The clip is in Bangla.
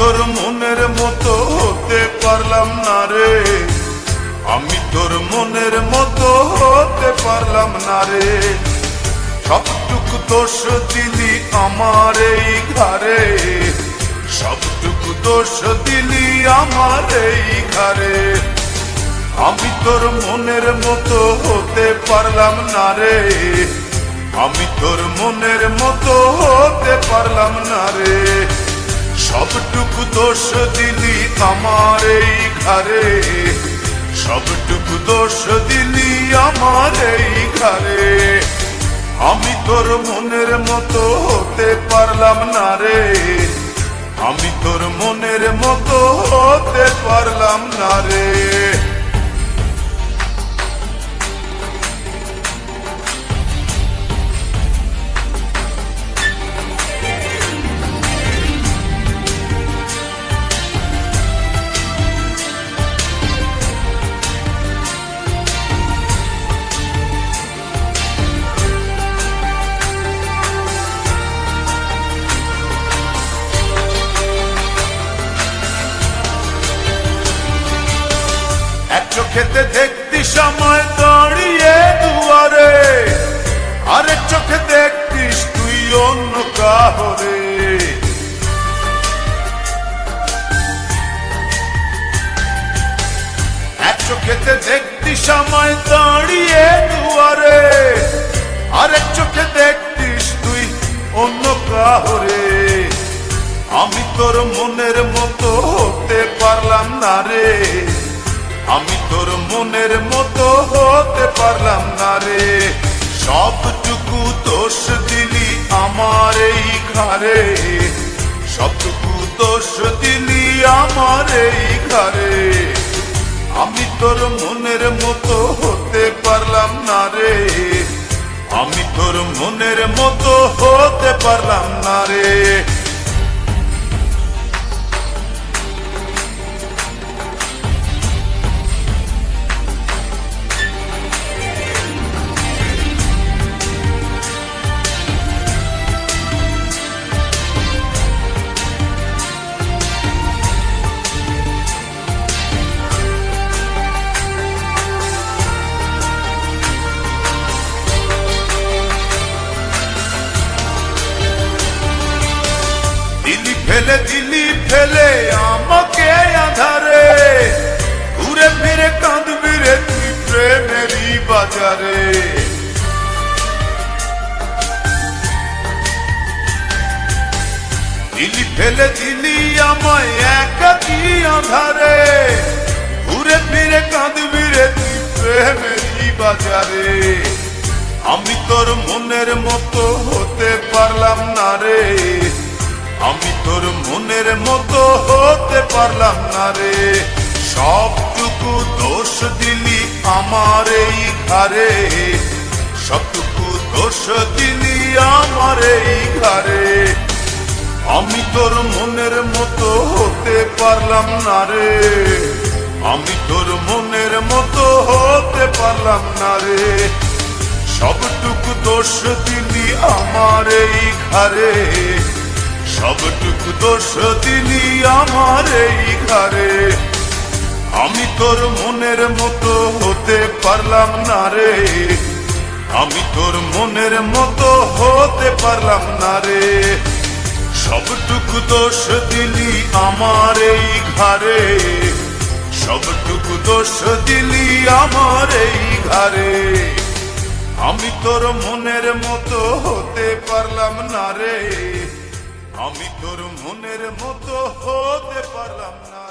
তোর মনের মতো হতে পারলাম না রে, আমি তোর মনের মতো হতে পারলাম না রে। সবটুকু দোষ দিলি আমার এই ঘরে, সবটুকু দোষ দিলি আমার এই ঘরে। আমি তোর মনের মতো হতে পারলাম না রে, আমি তোর মনের মতো হতে পারলাম না রে। সবটুকু দোষ দিলি আমার এই ঘরে, সবটুকু দোষ দিলি আমার এই ঘরে। আমি তোর মনের মতো হতে পারলাম না রে, আমি তোর মনের মতো হতে পারলাম না রে। চোখেতে দেখতি সময় দাঁড়িয়ে দুয়ারে, আরেক চোখে দেখতিস তুই অন্য কাহরে। এক চোখেতে দেখতি সময় দাঁড়িয়ে দুয়ারে, আরেক চোখে দেখতিস তুই অন্য কাহরে। আমি তোর মনের মতো হতে পারলাম না রে, আমি তোর মনের মতো হতে পারলাম না রে। সবটুকু দোষ দিলি আমার এই ঘরে, সবটুকু দোষ দিলি আমার এই ঘরে। আমি তোর মনের মতো হতে পারলাম না রে, আমি তোর মনের মতো হতে পারলাম না রে। ফেলে দিলি ফেলে আমাকে আধারে, ঘুরে ফিরে কাঁদবি রে তুই প্রেমেরই বাজারে। দিলি ফেলে দিলি আমায় একাকী আধারে, ঘুরে ফিরে কাঁদবি রে তুই প্রেমেরই বাজারে। আমি তোর মনের মতো হতে পারলাম না রে, আমি তোর মনের মতো হতে পারলাম না রে। সবটুকু দোষ দিলি আমার এই ঘরে, সবটুকু দোষ দিলি আমার এই ঘরে। আমি তোর মনের মতো হতে পারলাম না রে, আমি তোর মনের মতো হতে পারলাম না রে। সবটুকু দোষ দিলি আমার এই ঘরে, সবটুকু দোষ দিলি আমার এই ঘরে। আমি তোর মনের মতো হতে পারলাম না রে, আমি তোর মনের মতো হতে পারলাম না রে। সবটুকু দোষ দিলি আমার এই ঘরে, সবটুকু দোষ দিলি আমার এই ঘরে। আমি তোর মনের মতো হতে পারলাম না রে, আমি তোর মনের মতো হতে পারলাম না।